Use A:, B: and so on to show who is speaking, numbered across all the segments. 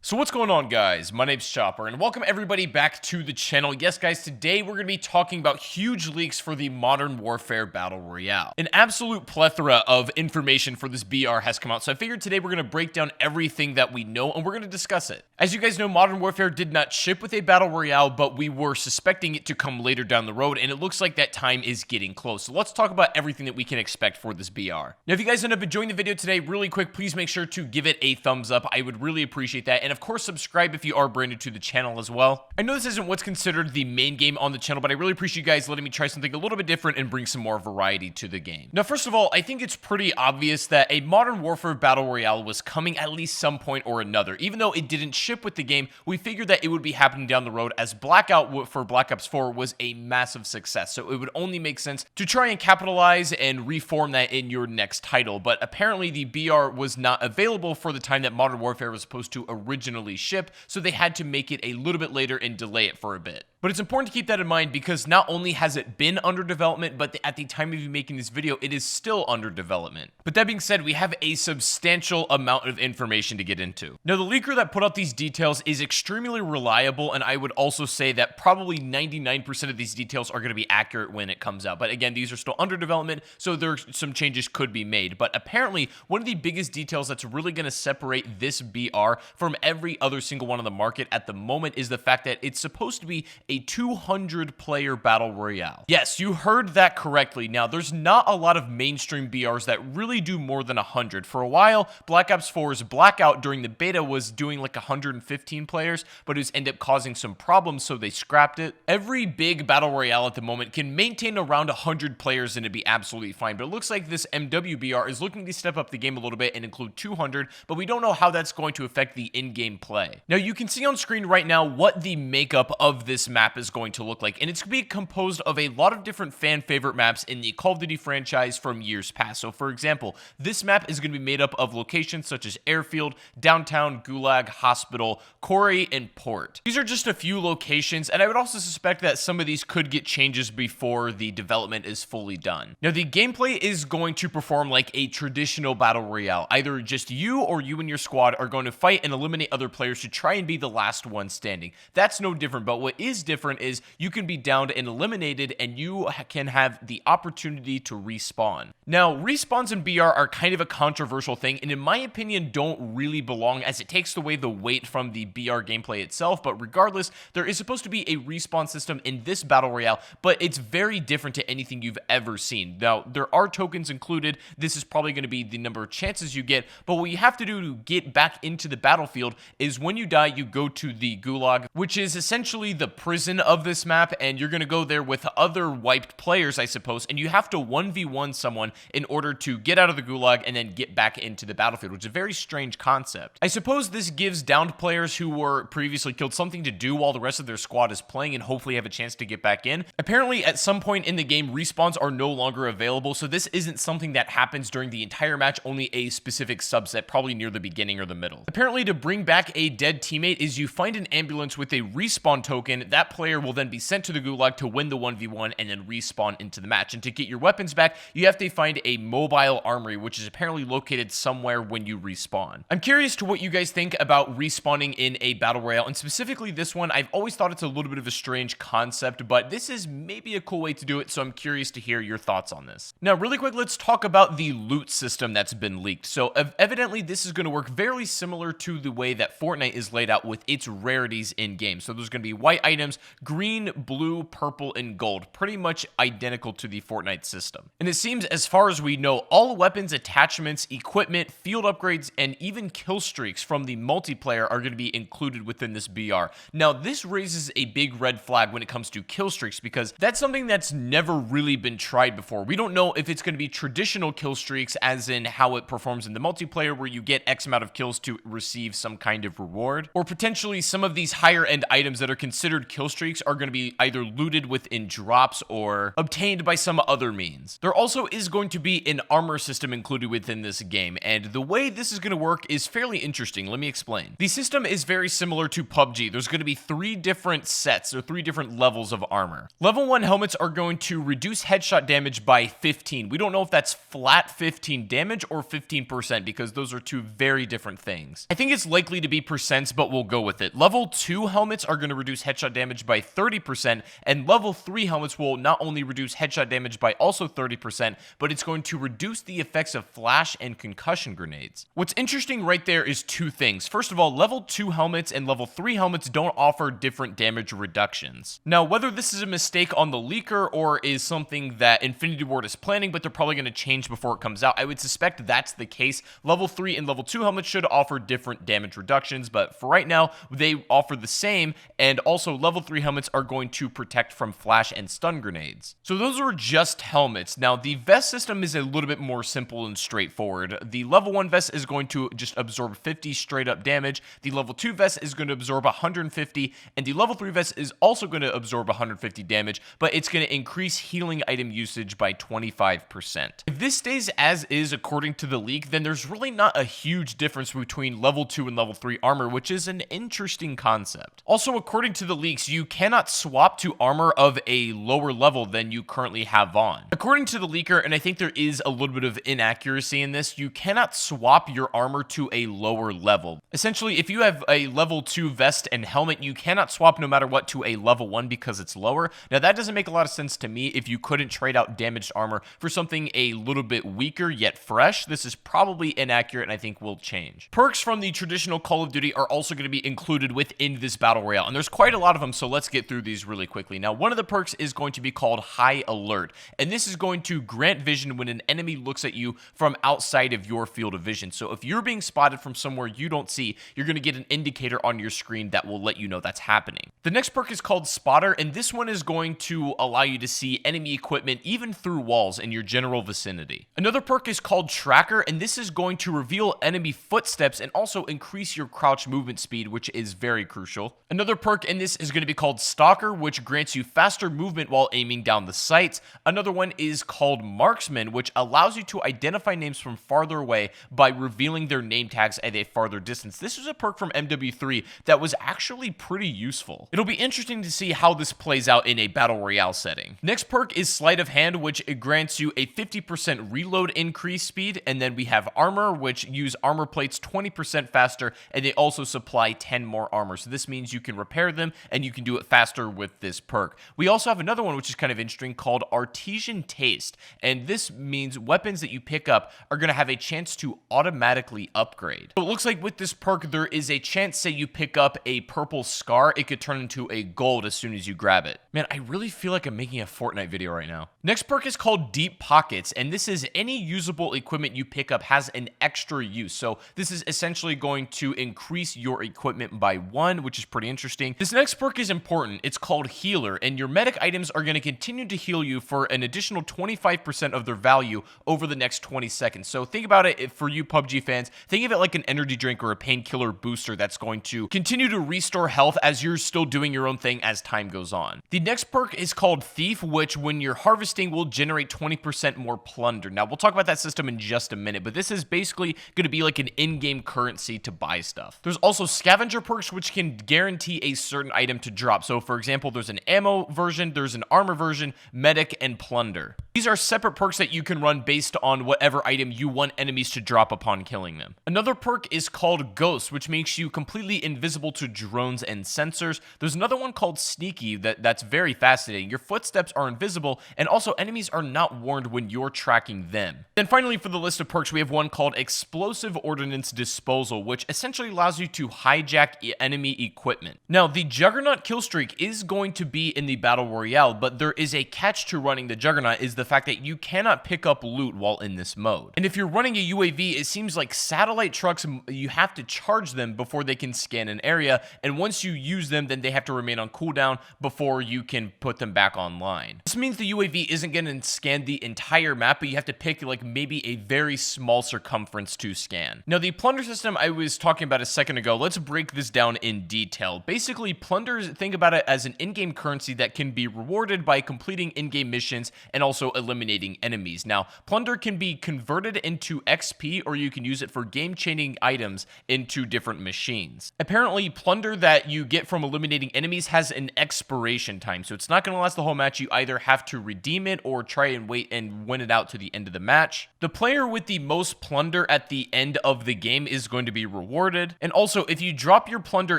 A: So what's going on, guys? My name's Chopper, and welcome everybody back to the channel. Yes, guys, today we're going to be talking about huge leaks for the Modern Warfare Battle Royale. An absolute plethora of information for this BR has come out, so I figured today we're going to break down everything that we know, and we're going to discuss it. As you guys know, Modern Warfare did not ship with a Battle Royale, but we were suspecting it to come later down the road, and it looks like that time is getting close. So let's talk about everything that we can expect for this BR. Now, if you guys end up enjoying the video today, really quick, please make sure to give it a thumbs up. I would really appreciate that, and of course, subscribe if you are brand new to the channel as well. I know this isn't what's considered the main game on the channel, but I really appreciate you guys letting me try something a little bit different and bring some more variety to the game. Now, first of all, I think it's pretty obvious that a Modern Warfare Battle Royale was coming at least some point or another. Even though it didn't ship with the game, we figured that it would be happening down the road, as Blackout for Black Ops 4 was a massive success, so it would only make sense to try and capitalize and reform that in your next title. But apparently the BR was not available for the time that Modern Warfare was supposed to originally ship, so they had to make it a little bit later and delay it for a bit. But it's important to keep that in mind because not only has it been under development, but at the time of you making this video, it is still under development. But that being said, we have a substantial amount of information to get into. Now, the leaker that put out these details is extremely reliable, and I would also say that probably 99% of these details are going to be accurate when it comes out. But again, these are still under development, so some changes could be made. But apparently, one of the biggest details that's really going to separate this BR from every other single one on the market at the moment is the fact that it's supposed to be a 200-player battle royale. Yes, you heard that correctly. Now, there's not a lot of mainstream BRs that really do more than 100. For a while, Black Ops 4's Blackout during the beta was doing like 115 players, but it was ended up causing some problems, so they scrapped it. Every big battle royale at the moment can maintain around 100 players and it'd be absolutely fine, but it looks like this MWBR is looking to step up the game a little bit and include 200, but we don't know how that's going to affect the in-game play. Now, you can see on screen right now what the makeup of this map is going to look like, and it's going to be composed of a lot of different fan favorite maps in the Call of Duty franchise from years past. So for example, this map is going to be made up of locations such as Airfield, Downtown, Gulag, Hospital, Quarry, and Port. These are just a few locations, and I would also suspect that some of these could get changes before the development is fully done. Now, the gameplay is going to perform like a traditional battle royale. Either just you or you and your squad are going to fight and eliminate other players to try and be the last one standing. That's no different, but what is different is you can be downed and eliminated, and you can have the opportunity to respawn. Now, respawns in BR are kind of a controversial thing, and in my opinion don't really belong, as it takes away the weight from the BR gameplay itself. But regardless, there is supposed to be a respawn system in this battle royale, but it's very different to anything you've ever seen. Now, there are tokens included. This is probably going to be the number of chances you get, but what you have to do to get back into the battlefield is when you die, you go to the Gulag, which is essentially the prison of this map, and you're going to go there with other wiped players, I suppose, and you have to 1v1 someone in order to get out of the Gulag and then get back into the battlefield, which is a very strange concept. I suppose this gives downed players who were previously killed something to do while the rest of their squad is playing and hopefully have a chance to get back in. Apparently, at some point in the game, respawns are no longer available, so this isn't something that happens during the entire match, only a specific subset, probably near the beginning or the middle. Apparently, to bring back a dead teammate is you find an ambulance with a respawn token. That player will then be sent to the Gulag to win the 1v1 and then respawn into the match. And to get your weapons back, you have to find a mobile armory, which is apparently located somewhere when you respawn. I'm curious to what you guys think about respawning in a battle royale, and specifically this one. I've always thought it's a little bit of a strange concept, but this is maybe a cool way to do it, so I'm curious to hear your thoughts on this. Now, really quick, let's talk about the loot system that's been leaked. So evidently, this is going to work very similar to the way that Fortnite is laid out with its rarities in game. So there's going to be white items, green, blue, purple, and gold, pretty much identical to the Fortnite system. And it seems, as far as we know, all weapons, attachments, equipment, field upgrades, and even kill streaks from the multiplayer are going to be included within this BR. Now, this raises a big red flag when it comes to kill streaks, because that's something that's never really been tried before. We don't know if it's going to be traditional kill streaks, as in how it performs in the multiplayer, where you get X amount of kills to receive some kind of reward, or potentially some of these higher end items that are considered kill streaks are going to be either looted within drops or obtained by some other means. There also is going to be an armor system included within this game, and the way this is going to work is fairly interesting. Let me explain. The system is very similar to PUBG. There's going to be 3 different sets or 3 different levels of armor. Level 1 helmets are going to reduce headshot damage by 15. We don't know if that's flat 15 damage or 15%, because those are 2 very different things. I think it's likely likely to be percents, but we'll go with it. Level 2 helmets are going to reduce headshot damage by 30%, and level 3 helmets will not only reduce headshot damage by also 30%, but it's going to reduce the effects of flash and concussion grenades. What's interesting right there is two things. First of all, level 2 helmets and level 3 helmets don't offer different damage reductions. Now, whether this is a mistake on the leaker or is something that Infinity Ward is planning, but they're probably going to change before it comes out, I would suspect that's the case. Level 3 and level 2 helmets should offer different damage reductions, but for right now, they offer the same, and also level 3 helmets are going to protect from flash and stun grenades. So those are just helmets. Now, the vest system is a little bit more simple and straightforward. The level 1 vest is going to just absorb 50 straight up damage, the level 2 vest is going to absorb 150, and the level 3 vest is also going to absorb 150 damage, but it's going to increase healing item usage by 25%. If this stays as is according to the leak, then there's really not a huge difference between level 2 and level 3 armor, which is an interesting concept. Also, according to the leaks, you cannot swap to armor of a lower level than you currently have on. According to the leaker, and I think there is a little bit of inaccuracy in this, you cannot swap your armor to a lower level. Essentially, if you have a level 2 vest and helmet, you cannot swap no matter what to a level 1 because it's lower. Now, that doesn't make a lot of sense to me. If you couldn't trade out damaged armor for something a little bit weaker yet fresh, this is probably inaccurate and I think will change. Perks from the traditional Call of Duty are also going to be included within this Battle Royale, and there's quite a lot of them, so let's get through these really quickly. Now, one of the perks is going to be called High Alert, and this is going to grant vision when an enemy looks at you from outside of your field of vision. So if you're being spotted from somewhere you don't see, you're going to get an indicator on your screen that will let you know that's happening. The next perk is called Spotter, and this one is going to allow you to see enemy equipment even through walls in your general vicinity. Another perk is called Tracker, and this is going to reveal enemy footsteps and also increase your crouch movement speed, which is very crucial. Another perk in this is going to be called Stalker, which grants you faster movement while aiming down the sights. Another one is called Marksman, which allows you to identify names from farther away by revealing their name tags at a farther distance. This is a perk from MW3 that was actually pretty useful. It'll be interesting to see how this plays out in a Battle Royale setting. Next perk is Sleight of Hand, which it grants you a 50% reload increase speed, and then we have Armor, which use armor plates 20% faster, and they also supply 10 more armor. So this means you can repair them, and you can do it faster with this perk. We also have another one, which is kind of interesting, called Artesian Taste, and this means weapons that you pick up are going to have a chance to automatically upgrade. So it looks like with this perk, there is a chance, say you pick up a purple scar, it could turn into a gold as soon as you grab it. Man, I really feel like I'm making a Fortnite video right now. Next perk is called Deep Pockets, and this is any usable equipment you pick up has an extra use. So this is essentially going to increase your equipment by 1, which is pretty interesting. This next perk is important. It's called Healer, and your medic items are going to continue to heal you for an additional 25% of their value over the next 20 seconds. So think about it for you PUBG fans. Think of it like an energy drink or a painkiller booster that's going to continue to restore health as you're still doing your own thing as time goes on. The next perk is called Thief, which when you're harvesting will generate 20% more plunder. Now, we'll talk about that system in just a minute, but this is basically going to be like an in-game currency to buy stuff. There's also Scavenger Perks, which can guarantee a certain item to drop. So, for example, there's an ammo version, there's an armor version, medic, and plunder. These are separate perks that you can run based on whatever item you want enemies to drop upon killing them. Another perk is called Ghost, which makes you completely invisible to drones and sensors. There's another one called Sneaky that's very fascinating. Your footsteps are invisible, and also enemies are not warned when you're tracking them. Then finally, for the list of perks, we have one called Explosive Ordnance Disposal, which essentially allows you to hijack enemy equipment. Now, the Juggernaut killstreak is going to be in the Battle Royale, but there is a catch to running the Juggernaut, is the fact that you cannot pick up loot while in this mode. And if you're running a UAV, it seems like satellite trucks, you have to charge them before they can scan an area, and once you use them, then they have to remain on cooldown before you can put them back online. This means the UAV isn't going to scan the entire map, but you have to pick like maybe a very small circumference to scan. Now, the Plunder System I was talking about a second ago, let's break this down in detail. Basically, plunders, think about it as an in-game currency that can be rewarded by completing in-game missions and also eliminating enemies. Now, Plunder can be converted into XP, or you can use it for game-changing items into different machines. Apparently, Plunder that you get from eliminating enemies has an expiration time, so it's not going to last the whole match. You either have to redeem it or try and wait and win it out to the end of the match. The player with the most Plunder at the end of the game is going to be rewarded. And also, if you drop your Plunder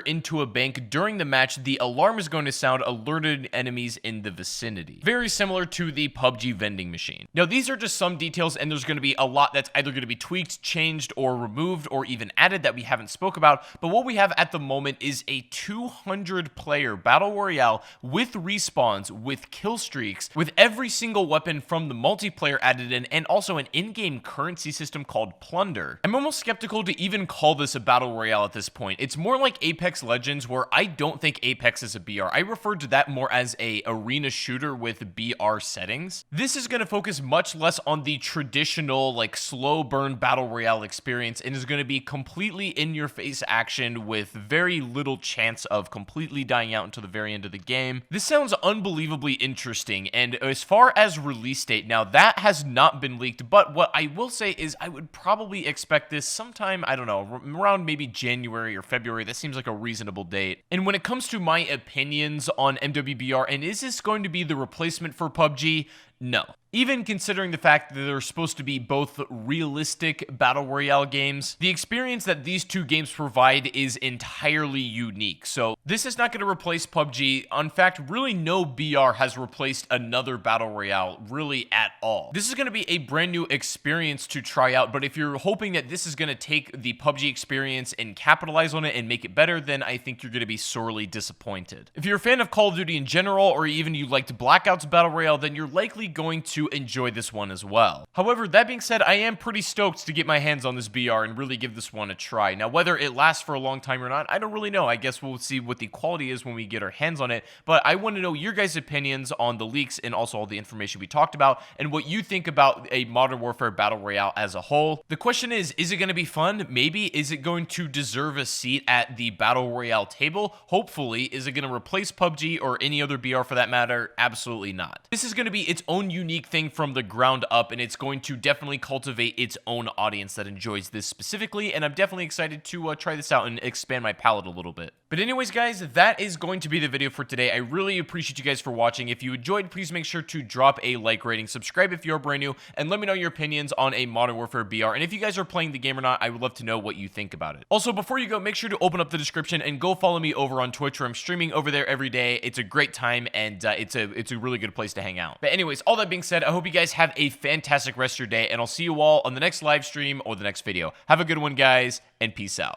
A: into a bank during the match, the alarm is going to sound, alerted enemies in the vicinity. Very similar to the PUBG vending machine. Now, these are just some details, and there's going to be a lot that's either going to be tweaked, changed, or removed, or even added that we haven't spoke about. But what we have at the moment is a 200-player battle royale with respawns, with kill streaks, with every single weapon from the multiplayer added in, and also an in-game currency system called Plunder. I'm almost skeptical to even call this a battle royale at this point. It's more like Apex Legends, where I don't think Apex is a BR. I referred to that more as a arena shooter with BR settings. This is going to focus much less on the traditional, like, slow burn battle royale experience, and is going to be completely in-your-face action with very little chance of completely dying out until the very end of the game. This sounds unbelievably interesting, and as far as release date, now that has not been leaked, but what I will say is I would probably expect this sometime, I don't know, around maybe January or February. That seems like a reasonable date. And when it comes to my opinions on MWBR, and is this going to be the replacement for PUBG? No. Even considering the fact that they're supposed to be both realistic battle royale games, the experience that these two games provide is entirely unique. So this is not going to replace PUBG. In fact, really no BR has replaced another battle royale really at all. This is going to be a brand new experience to try out, but if you're hoping that this is going to take the PUBG experience and capitalize on it and make it better, then I think you're going to be sorely disappointed. If you're a fan of Call of Duty in general, or even you liked Blackout's battle royale, then you're likely going to enjoy this one as well. However, that being said, I am pretty stoked to get my hands on this BR and really give this one a try. Now, whether it lasts for a long time or not, I don't really know. I guess we'll see what the quality is when we get our hands on it, but I want to know your guys' opinions on the leaks and also all the information we talked about and what you think about a Modern Warfare Battle Royale as a whole. The question is it going to be fun? Maybe. Is it going to deserve a seat at the Battle Royale table? Hopefully. Is it going to replace PUBG or any other BR for that matter? Absolutely not. This is going to be its own unique thing from the ground up, and it's going to definitely cultivate its own audience that enjoys this specifically, and I'm definitely excited to try this out and expand my palette a little bit. But anyways, guys, that is going to be the video for today. I really appreciate you guys for watching. If you enjoyed, please make sure to drop a like rating, subscribe if you're brand new, and let me know your opinions on a Modern Warfare BR. And if you guys are playing the game or not, I would love to know what you think about it. Also, before you go, make sure to open up the description and go follow me over on Twitch, where I'm streaming over there every day. It's a great time, and it's a really good place to hang out. But anyways, all that being said, I hope you guys have a fantastic rest of your day, and I'll see you all on the next live stream or the next video. Have a good one, guys, and peace out.